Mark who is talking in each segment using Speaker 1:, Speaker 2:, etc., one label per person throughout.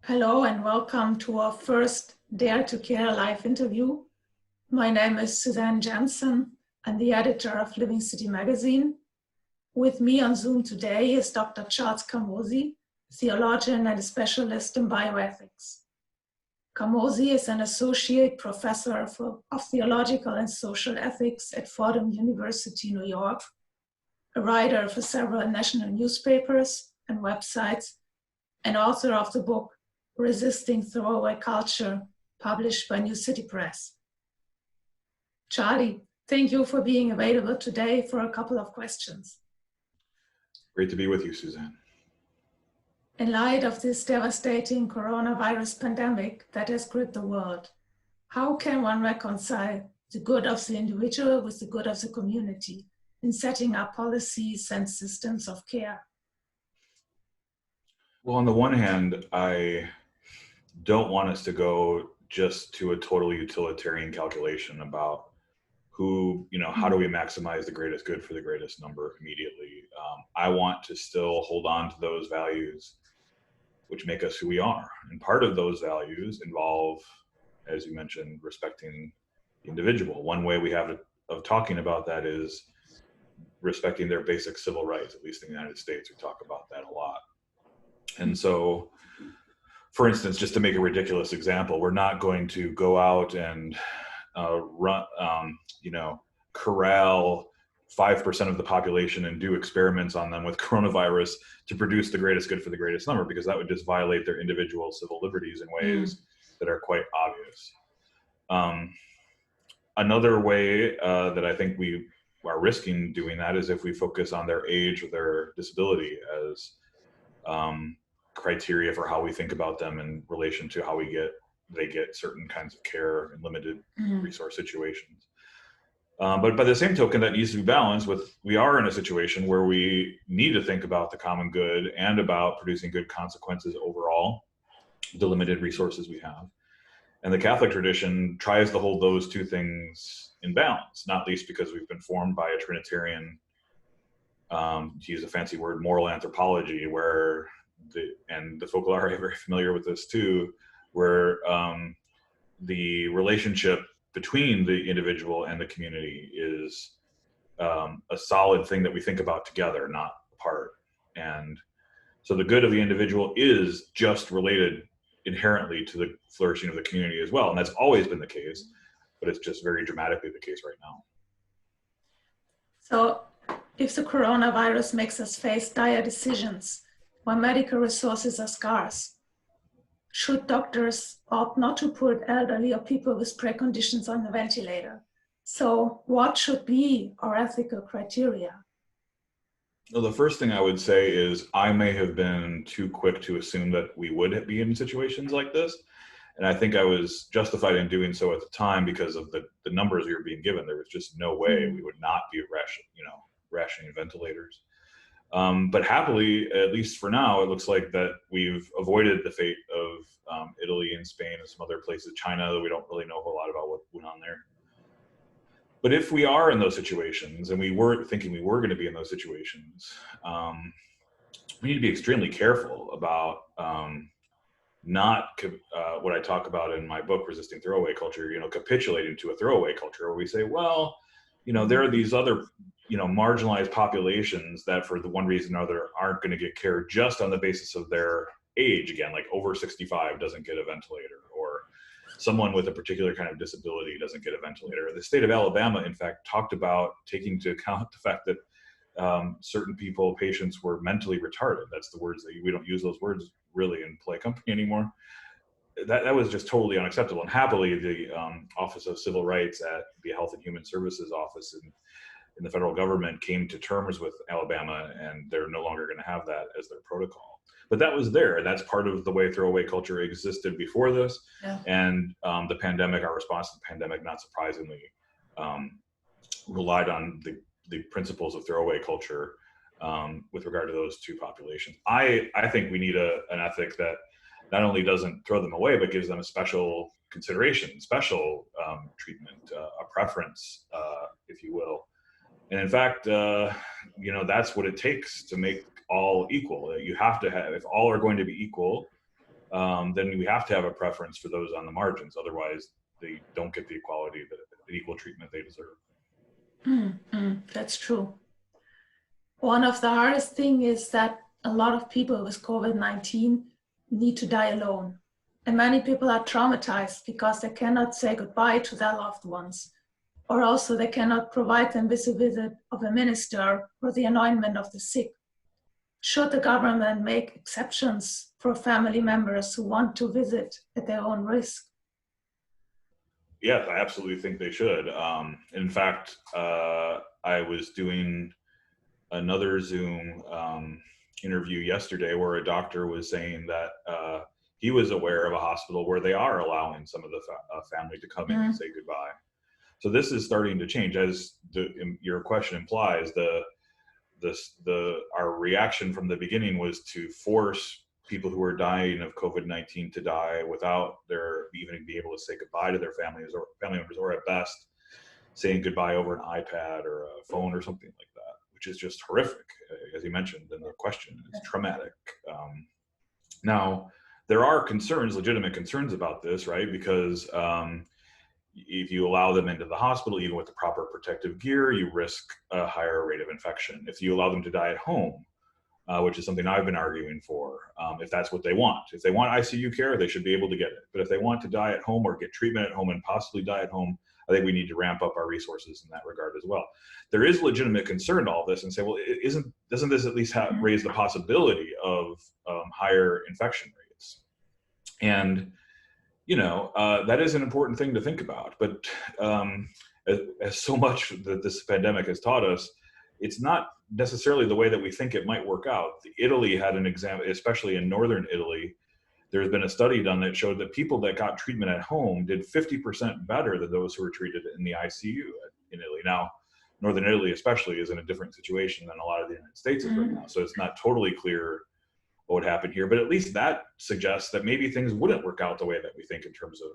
Speaker 1: Hello and welcome to our first Dare to Care live interview. My name is Suzanne Jansen. I'm the editor of Living City magazine. With me on Zoom today is Dr. Charles Camosy, theologian and a specialist in bioethics. Camosy is an associate professor of theological and social ethics at Fordham University, New York, a writer for several national newspapers and websites, and author of the book Resisting Throwaway Culture, published by New City Press. Charlie, thank you for being available today for a couple of questions.
Speaker 2: Great to be with you, Suzanne.
Speaker 1: In light of this devastating coronavirus pandemic that has gripped the world, how can one reconcile the good of the individual with the good of the community in setting up policies and systems of care?
Speaker 2: Well, on the one hand, I don't want us to go just to a totally utilitarian calculation about how do we maximize the greatest good for the greatest number immediately. I want to still hold on to those values which make us who we are. And part of those values involve, as you mentioned, respecting the individual. One way we have of talking about that is respecting their basic civil rights. At least in the United States, we talk about that a lot. And so, for instance, just to make a ridiculous example, we're not going to go out and corral 5% of the population and do experiments on them with coronavirus to produce the greatest good for the greatest number, because that would just violate their individual civil liberties in ways that are quite obvious. Another way that I think we are risking doing that is if we focus on their age or their disability as criteria for how we think about them in relation to how they get certain kinds of care in limited resource situations. But by the same token, that needs to be balanced with, we are in a situation where we need to think about the common good and about producing good consequences overall, the limited resources we have. And the Catholic tradition tries to hold those two things in balance, not least because we've been formed by a Trinitarian, to use a fancy word, moral anthropology, where the folklore are very familiar with this too, where the relationship between the individual and the community is a solid thing that we think about together, not apart. And so the good of the individual is just related inherently to the flourishing of the community as well. And that's always been the case, but it's just very dramatically the case right now.
Speaker 1: So if the coronavirus makes us face dire decisions when medical resources are scarce, should doctors opt not to put elderly or people with preconditions on the ventilator? So what should be our ethical criteria?
Speaker 2: Well, the first thing I would say is I may have been too quick to assume that we would be in situations like this. And I think I was justified in doing so at the time because of the numbers we were being given. There was just no way we would not be rationing ventilators. But happily, at least for now, it looks like that we've avoided the fate of Italy and Spain and some other places, China, though we don't really know a whole lot about what went on there. But if we are in those situations, and we were thinking we were going to be in those situations, we need to be extremely careful about what I talk about in my book, Resisting Throwaway Culture, capitulating to a throwaway culture, where we say, well, there are these other marginalized populations that for the one reason or other aren't going to get care just on the basis of their age. Again, like over 65 doesn't get a ventilator, or someone with a particular kind of disability doesn't get a ventilator. The state of Alabama, in fact, talked about taking into account the fact that certain patients were mentally retarded. That's the words that we don't use those words really in play company anymore. That was just totally unacceptable. And happily, the Office of Civil Rights at the Health and Human Services Office in the federal government came to terms with Alabama, and they're no longer going to have that as their protocol. But that was there, and that's part of the way throwaway culture existed before this. Yeah. And the pandemic, our response to the pandemic, not surprisingly, relied on the principles of throwaway culture with regard to those two populations. I think we need an ethic that not only doesn't throw them away, but gives them a special consideration, special treatment, a preference, if you will. And in fact, that's what it takes to make all equal. You have to have, if all are going to be equal, then we have to have a preference for those on the margins. Otherwise, they don't get the equality, the equal treatment they deserve.
Speaker 1: That's true. One of the hardest things is that a lot of people with COVID-19 need to die alone. And many people are traumatized because they cannot say goodbye to their loved ones, or also they cannot provide them with a visit of a minister or the anointment of the sick. Should the government make exceptions for family members who want to visit at their own risk?
Speaker 2: Yes, I absolutely think they should. In fact, I was doing another Zoom interview yesterday where a doctor was saying that he was aware of a hospital where they are allowing some of the family to come in and say goodbye. So this is starting to change, as your question implies. Our reaction from the beginning was to force people who are dying of COVID-19 to die without their even be able to say goodbye to their families or family members, or at best saying goodbye over an iPad or a phone or something like that, which is just horrific, as you mentioned in the question. It's traumatic. Now, there are concerns, legitimate concerns about this, right? Because if you allow them into the hospital, even with the proper protective gear, you risk a higher rate of infection. If you allow them to die at home, which is something I've been arguing for, if that's what they want. If they want ICU care, they should be able to get it. But if they want to die at home or get treatment at home and possibly die at home, I think we need to ramp up our resources in that regard as well. There is legitimate concern to all this, and say, well, doesn't this at least raise the possibility of higher infection rates? And that is an important thing to think about. But as so much that this pandemic has taught us, it's not necessarily the way that we think it might work out. Italy had an example, especially in northern Italy. There's been a study done that showed that people that got treatment at home did 50% better than those who were treated in the ICU in Italy. Now, northern Italy especially is in a different situation than a lot of the United States is right now. So it's not totally clear what would happen here, but at least that suggests that maybe things wouldn't work out the way that we think in terms of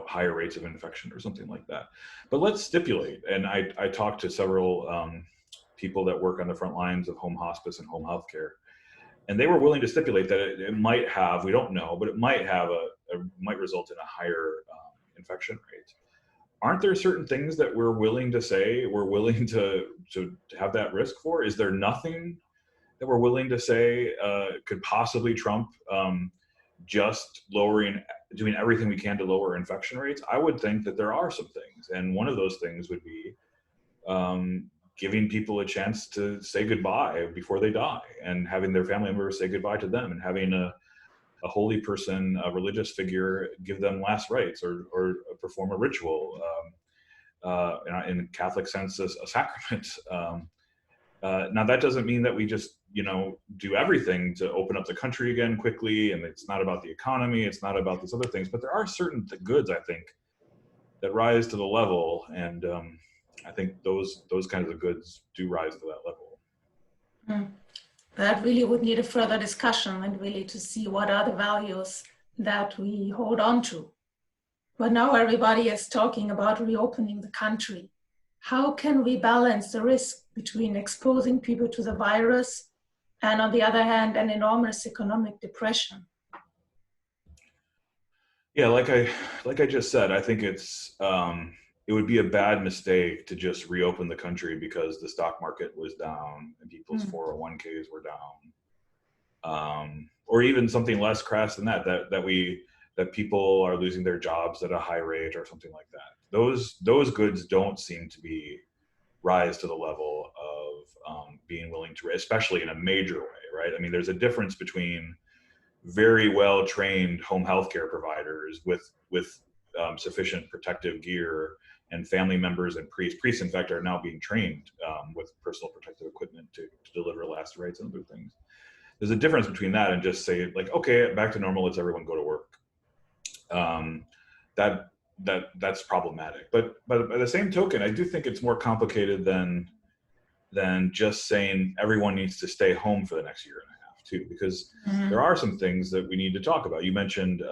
Speaker 2: higher rates of infection or something like that. But let's stipulate, and I talked to several people that work on the front lines of home hospice and home health care, and they were willing to stipulate that it might have, we don't know, but it might have might result in a higher infection rate. Aren't there certain things that we're willing to say we're willing to have that risk for? Is there nothing that we're willing to say could possibly trump just doing everything we can to lower infection rates? I would think that there are some things, and one of those things would be giving people a chance to say goodbye before they die, and having their family members say goodbye to them, and having a holy person, a religious figure, give them last rites or perform a ritual, in a Catholic sense, a sacrament. Now, that doesn't mean that we just do everything to open up the country again quickly, and it's not about the economy, it's not about these other things, but there are certain goods, I think, that rise to the level, and I think those kinds of goods do rise to that level.
Speaker 1: That really would need a further discussion, and really to see what are the values that we hold on to. But now everybody is talking about reopening the country. How can we balance the risk between exposing people to the virus and, on the other hand, an enormous economic depression?
Speaker 2: Yeah, like I just said, I think it would be a bad mistake to just reopen the country because the stock market was down and people's 401ks were down, or even something less crass than that people are losing their jobs at a high rate or something like that. Those goods don't seem to rise to the level of being willing to, especially in a major way, right? I mean, there's a difference between very well trained home health care providers with sufficient protective gear, and family members and priests in fact are now being trained with personal protective equipment to deliver last rites and other things. There's a difference between that and just say, like, okay, back to normal, let's everyone go to work. That's problematic. But by the same token, I do think it's more complicated than just saying everyone needs to stay home for the next year and a half too, because there are some things that we need to talk about. You mentioned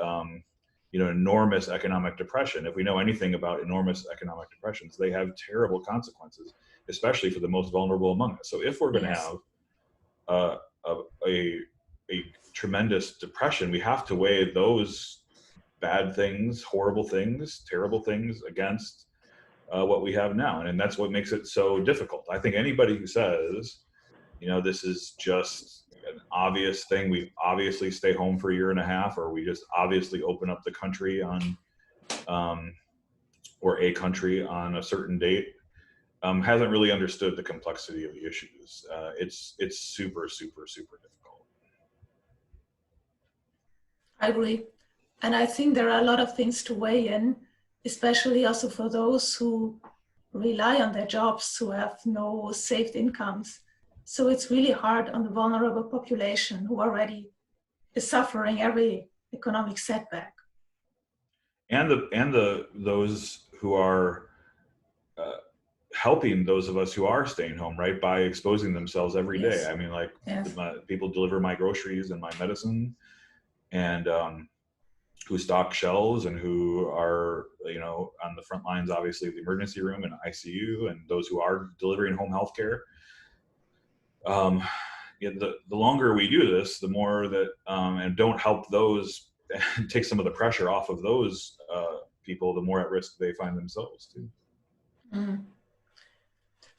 Speaker 2: enormous economic depression. If we know anything about enormous economic depressions, they have terrible consequences, especially for the most vulnerable among us. So if we're going to have a tremendous depression, we have to weigh those bad things, horrible things, terrible things against what we have now. And that's what makes it so difficult. I think anybody who says, this is just an obvious thing, we obviously stay home for a year and a half, or we just obviously open up the country on, or a country on a certain date, hasn't really understood the complexity of the issues. It's super, super, super difficult.
Speaker 1: I agree. And I think there are a lot of things to weigh in, especially also for those who rely on their jobs, who have no saved incomes. So it's really hard on the vulnerable population who already is suffering every economic setback.
Speaker 2: And those who are helping those of us who are staying home, right, by exposing themselves every day. I mean, people deliver my groceries and my medicine, and who stock shelves, and who are on the front lines, obviously, of the emergency room and ICU, and those who are delivering home health care. The longer we do this, the more that and don't help those and take some of the pressure off of those people, the more at risk they find themselves too.
Speaker 1: Mm.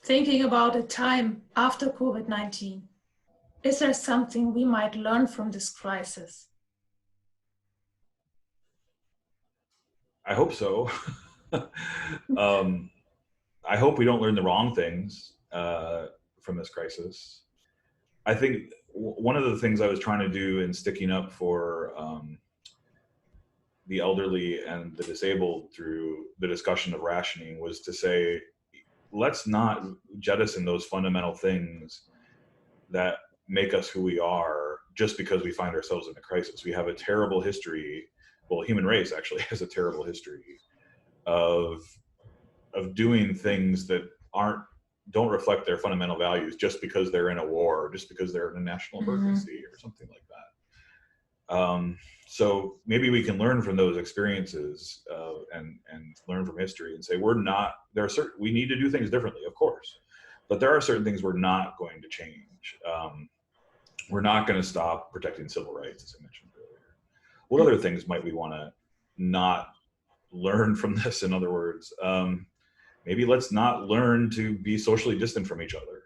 Speaker 1: Thinking about a time after COVID-19, is there something we might learn from this crisis?
Speaker 2: I hope so. I hope we don't learn the wrong things from this crisis. I think one of the things I was trying to do in sticking up for the elderly and the disabled through the discussion of rationing was to say, let's not jettison those fundamental things that make us who we are just because we find ourselves in a crisis. We have a terrible history. Well, human race actually has a terrible history of doing things that don't reflect their fundamental values just because they're in a war, or just because they're in a national emergency or something like that. So maybe we can learn from those experiences and learn from history and say, we need to do things differently, of course, but there are certain things we're not going to change. We're not going to stop protecting civil rights, as I mentioned earlier. What other things might we want to not learn from this? In other words, maybe let's not learn to be socially distant from each other.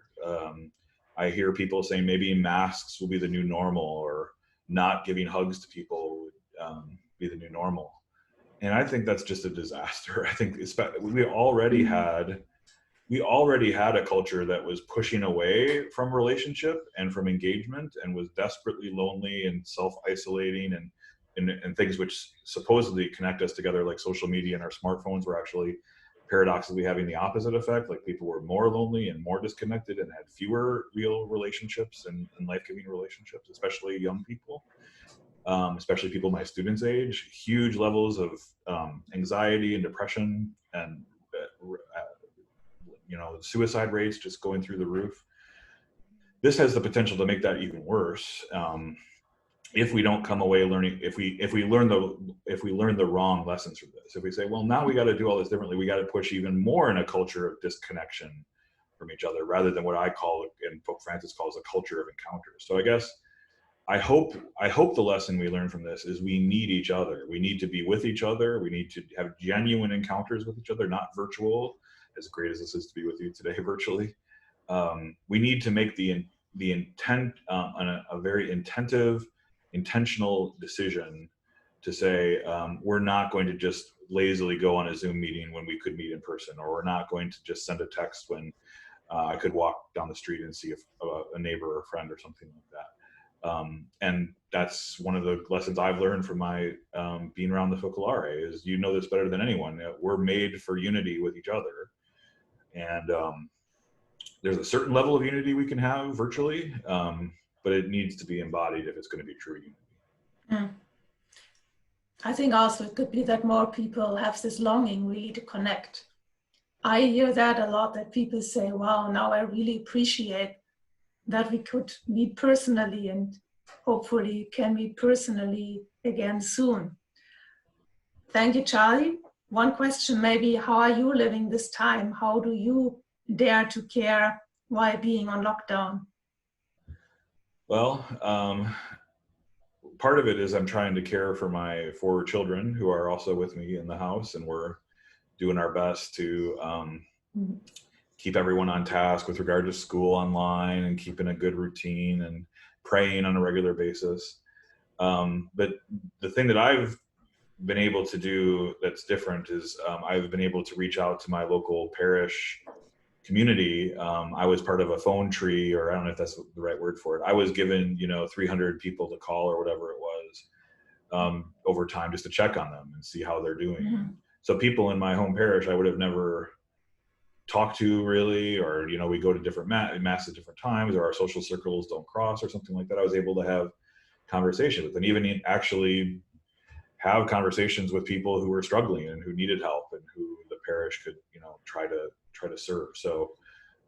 Speaker 2: I hear people saying maybe masks will be the new normal, or not giving hugs to people would be the new normal. And I think that's just a disaster. I think we already had a culture that was pushing away from relationship and from engagement, and was desperately lonely and self-isolating, and things which supposedly connect us together, like social media and our smartphones, were actually paradoxically having the opposite effect. Like, people were more lonely and more disconnected and had fewer real relationships and life-giving relationships, especially young people, especially people my students' age. Huge levels of anxiety and depression, and suicide rates just going through the roof. This has the potential to make that even worse. If we don't come away learning, if we learn the wrong lessons from this, if we say, well, now we got to do all this differently, we got to push even more in a culture of disconnection from each other, rather than what I call, and Pope Francis calls, a culture of encounters. So I guess I hope the lesson we learn from this is we need each other. We need to be with each other. We need to have genuine encounters with each other, not virtual, as great as this is to be with you today virtually. We need to make the intent a very intentional decision to say, we're not going to just lazily go on a Zoom meeting when we could meet in person, or we're not going to just send a text when I could walk down the street and see a neighbor or a friend or something like that. And that's one of the lessons I've learned from my being around the Focolare, is this better than anyone. We're made for unity with each other. And there's a certain level of unity we can have virtually, but it needs to be embodied if it's going to be true unity.
Speaker 1: Mm. I think also it could be that more people have this longing really to connect. I hear that a lot, that people say, wow, now I really appreciate that we could meet personally, and hopefully can meet personally again soon. Thank you, Charlie. One question maybe, how are you living this time? How do you dare to care while being on lockdown?
Speaker 2: Well, part of it is I'm trying to care for my 4 children who are also with me in the house, and we're doing our best to keep everyone on task with regard to school online and keeping a good routine and praying on a regular basis. But the thing that I've been able to do that's different is I've been able to reach out to my local parish community. I was part of a phone tree, or I don't know if that's the right word for it. I was given, 300 people to call or whatever it was over time, just to check on them and see how they're doing. Mm-hmm. So people in my home parish, I would have never talked to really, or, we go to different mass at different times, or our social circles don't cross or something like that. I was able to have conversation with, and even actually have conversations with people who were struggling and who needed help and who the parish could, try to serve. So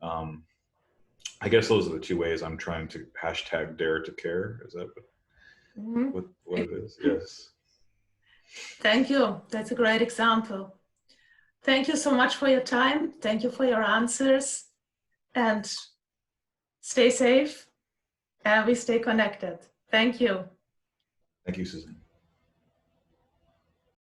Speaker 2: I guess those are the 2 ways I'm trying to #dare to care. Is that what it is? Yes.
Speaker 1: Thank you. That's a great example. Thank you so much for your time. Thank you for your answers, and stay safe, and we stay connected. Thank you.
Speaker 2: Thank you, Susan.